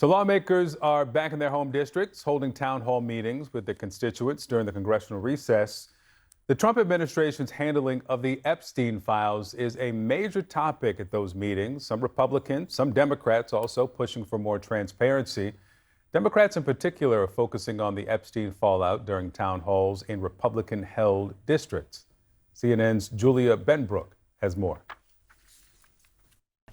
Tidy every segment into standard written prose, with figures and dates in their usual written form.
So lawmakers are back in their home districts holding town hall meetings with their constituents during the congressional recess. The Trump administration's handling of the Epstein files is a major topic at those meetings. Some Republicans, some Democrats also pushing for more transparency. Democrats in particular are focusing on the Epstein fallout during town halls in Republican-held districts. CNN's Julia Benbrook has more.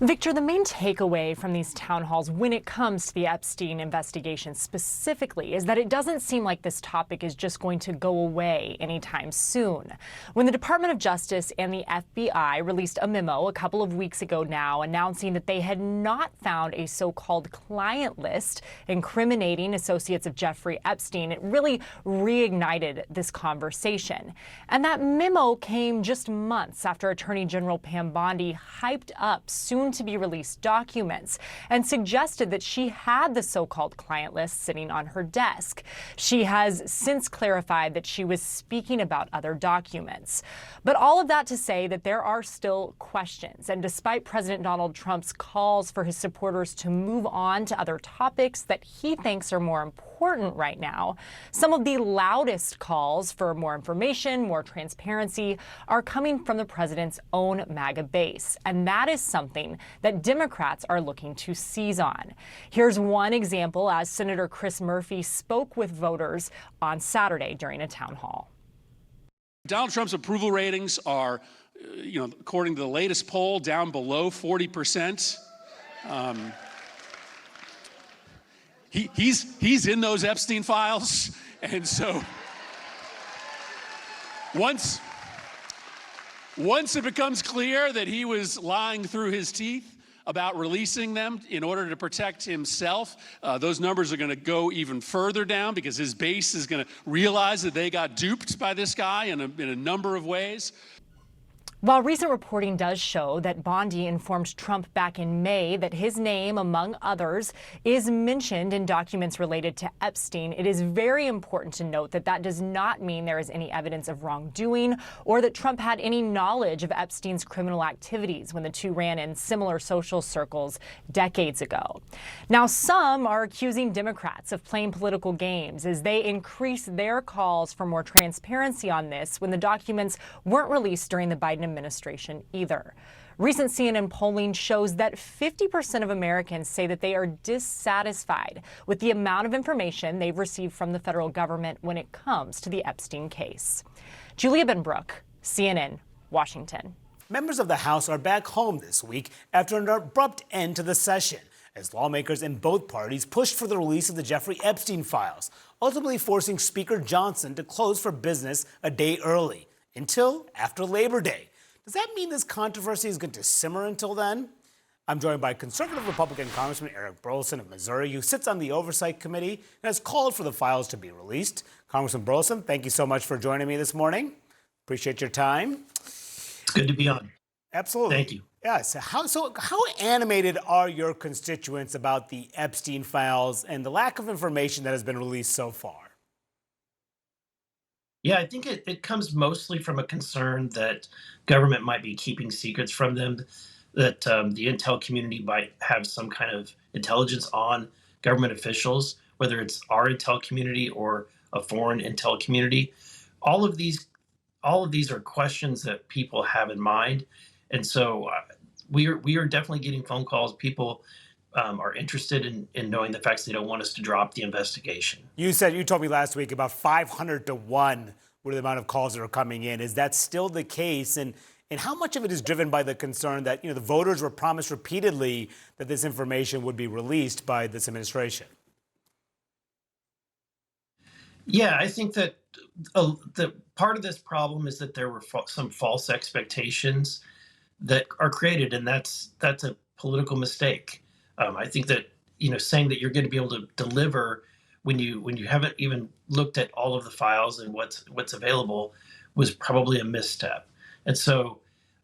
Victor, the main takeaway from these town halls when it comes to the Epstein investigation specifically is that it doesn't seem like this topic is just going to go away anytime soon. When the Department of Justice and the FBI released a memo a couple of weeks ago now announcing that they had not found a so-called client list incriminating associates of Jeffrey Epstein, it really reignited this conversation. And that memo came just months after Attorney General Pam Bondi hyped up soon to be released documents and suggested that she had the so-called client list sitting on her desk. She has since clarified that she was speaking about other documents. But all of that to say that there are still questions. And despite President Donald Trump's calls for his supporters to move on to other topics that he thinks are more important right now, some of the loudest calls for more information, more transparency are coming from the president's own MAGA base. And that is something that Democrats are looking to seize on. Here's one example as Senator Chris Murphy spoke with voters on Saturday during a town hall. Donald Trump's approval ratings are, according to the latest poll, down below 40%. He's in those Epstein files, and so once it becomes clear that he was lying through his teeth about releasing them in order to protect himself, those numbers are going to go even further down because his base is going to realize that they got duped by this guy in a number of ways. While recent reporting does show that Bondi informed Trump back in May that his name, among others, is mentioned in documents related to Epstein, it is very important to note that that does not mean there is any evidence of wrongdoing or that Trump had any knowledge of Epstein's criminal activities when the two ran in similar social circles decades ago. Now, some are accusing Democrats of playing political games as they increase their calls for more transparency on this when the documents weren't released during the Biden administration either. Recent CNN polling shows that 50% of Americans say that they are dissatisfied with the amount of information they've received from the federal government when it comes to the Epstein case. Julia Benbrook, CNN, Washington. Members of the House are back home this week after an abrupt end to the session, as lawmakers in both parties pushed for the release of the Jeffrey Epstein files, ultimately forcing Speaker Johnson to close for business a day early, until after Labor Day. Does that mean this controversy is going to simmer until then? I'm joined by conservative Republican Congressman Eric Burlison of Missouri, who sits on the Oversight Committee and has called for the files to be released. Congressman Burlison, thank you so much for joining me this morning. Appreciate your time. It's good to be on. Absolutely. Thank you. Yes. So how animated are your constituents about the Epstein files and the lack of information that has been released so far? Yeah, I think it comes mostly from a concern that government might be keeping secrets from them, that the intel community might have some kind of intelligence on government officials, whether it's our intel community or a foreign intel community. All of these are questions that people have in mind, and so we are definitely getting phone calls. People are interested in knowing the facts. They don't want us to drop the investigation. You told me last week about 500 to 1 were the amount of calls that are coming in. Is that still the case? And how much of it is driven by the concern that, the voters were promised repeatedly that this information would be released by this administration? Yeah, I think that the part of this problem is that there were some false expectations that are created, and that's a political mistake. I think that saying that you're going to be able to deliver when you haven't even looked at all of the files and what's available was probably a misstep. And so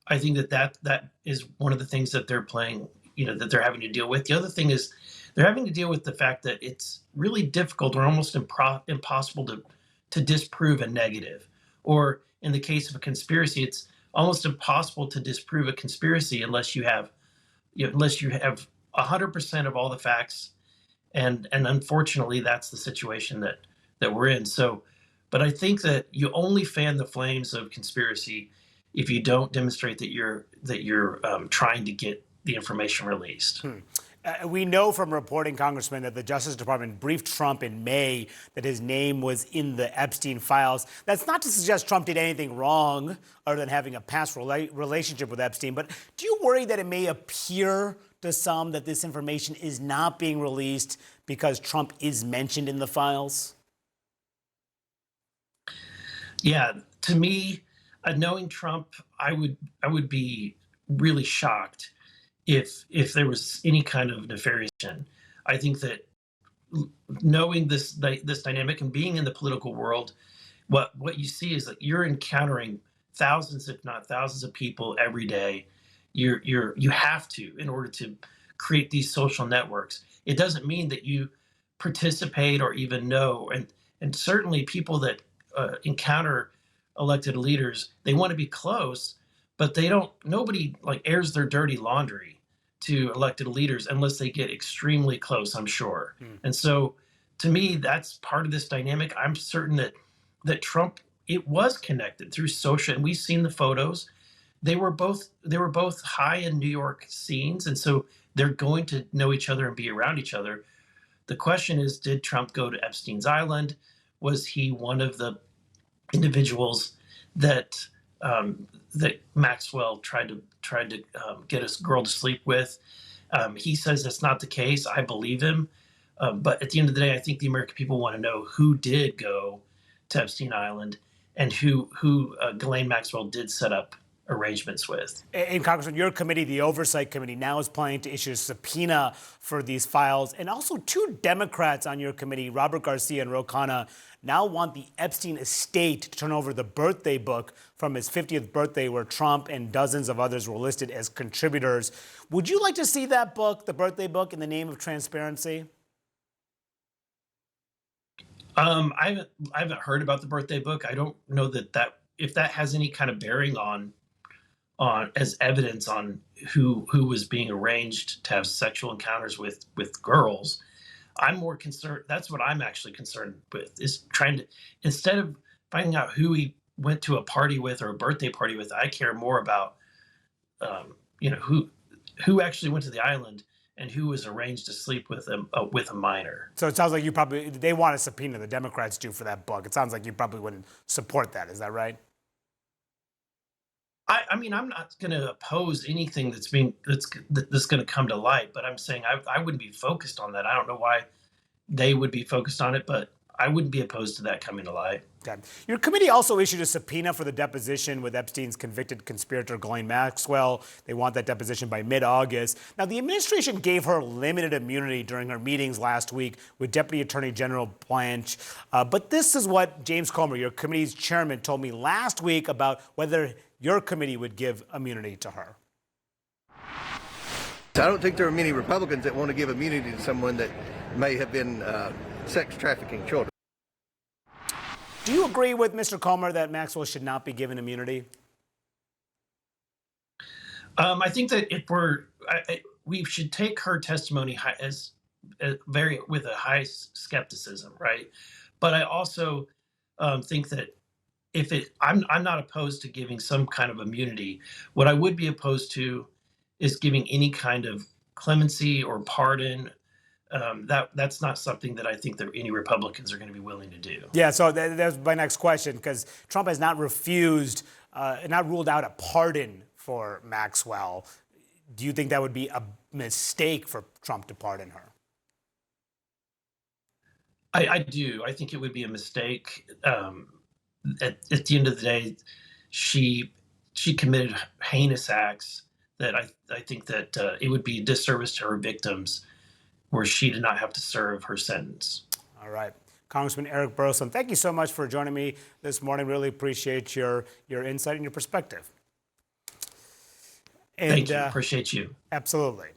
I think that is one of the things that they're playing, that they're having to deal with. The other thing is they're having to deal with the fact that it's really difficult or almost impossible to disprove a negative. Or in the case of a conspiracy, it's almost impossible to disprove a conspiracy unless you have 100% of all the facts and unfortunately, that's the situation that we're in. So, but I think that you only fan the flames of conspiracy if you don't demonstrate that you're trying to get the information released. We know from reporting, Congressman, that the Justice Department briefed Trump in May that his name was in the Epstein files. That's not to suggest Trump did anything wrong other than having a past relationship with Epstein. But do you worry that it may appear to some that this information is not being released because Trump is mentioned in the files? Yeah, to me, knowing Trump, I would be really shocked if there was any kind of nefarious. I think that knowing this dynamic and being in the political world, what you see is that you're encountering thousands, if not thousands, of people every day. You have to, in order to create these social networks. It doesn't mean that you participate or even know, and certainly people that encounter elected leaders, they want to be close, but they don't. Nobody like airs their dirty laundry to elected leaders unless they get extremely close, I'm sure. And so to me, that's part of this dynamic. I'm certain that Trump, it was connected through social, and we've seen the photos. They were both high in New York scenes, and so they're going to know each other and be around each other. The question is, did Trump go to Epstein's Island? Was he one of the individuals that that Maxwell tried to get a girl to sleep with? He says that's not the case. I believe him. But at the end of the day, I think the American people want to know who did go to Epstein Island and who Ghislaine Maxwell did set up arrangements with. And Congressman, your committee, the Oversight Committee, now is planning to issue a subpoena for these files. And also 2 Democrats on your committee, Robert Garcia and Ro Khanna, now want the Epstein estate to turn over the birthday book from his 50th birthday, where Trump and dozens of others were listed as contributors. Would you like to see that book, the birthday book, in the name of transparency? I haven't heard about the birthday book. I don't know that if that has any kind of bearing on as evidence on who was being arranged to have sexual encounters with girls. I'm more concerned. That's what I'm actually concerned with, is trying to, instead of finding out who he went to a party with or a birthday party with, I care more about who actually went to the island and who was arranged to sleep with a minor. So it sounds like they want a subpoena, the Democrats do, for that book. It sounds like you probably wouldn't support that. Is that right? I mean, I'm not going to oppose anything that's going to come to light, but I'm saying I wouldn't be focused on that. I don't know why they would be focused on it, but I wouldn't be opposed to that coming to light. Okay. Your committee also issued a subpoena for the deposition with Epstein's convicted conspirator Ghislaine Maxwell. They want that deposition by mid-August. Now, the administration gave her limited immunity during her meetings last week with Deputy Attorney General Blanche. But this is what James Comer, your committee's chairman, told me last week about whether your committee would give immunity to her. I don't think there are many Republicans that want to give immunity to someone that may have been sex trafficking children. Do you agree with Mr. Comer that Maxwell should not be given immunity? I think that we should take her testimony with a high skepticism, right? But I also think that I'm not opposed to giving some kind of immunity. What I would be opposed to is giving any kind of clemency or pardon. That's not something that I think that any Republicans are going to be willing to do. Yeah, so that's my next question, because Trump has not not ruled out a pardon for Maxwell. Do you think that would be a mistake for Trump to pardon her? I do. I think it would be a mistake. At the end of the day, she committed heinous acts that I think that it would be a disservice to her victims where she did not have to serve her sentence. All right. Congressman Eric Burlison, thank you so much for joining me this morning. Really appreciate your insight and your perspective. Thank you. Appreciate you. Absolutely.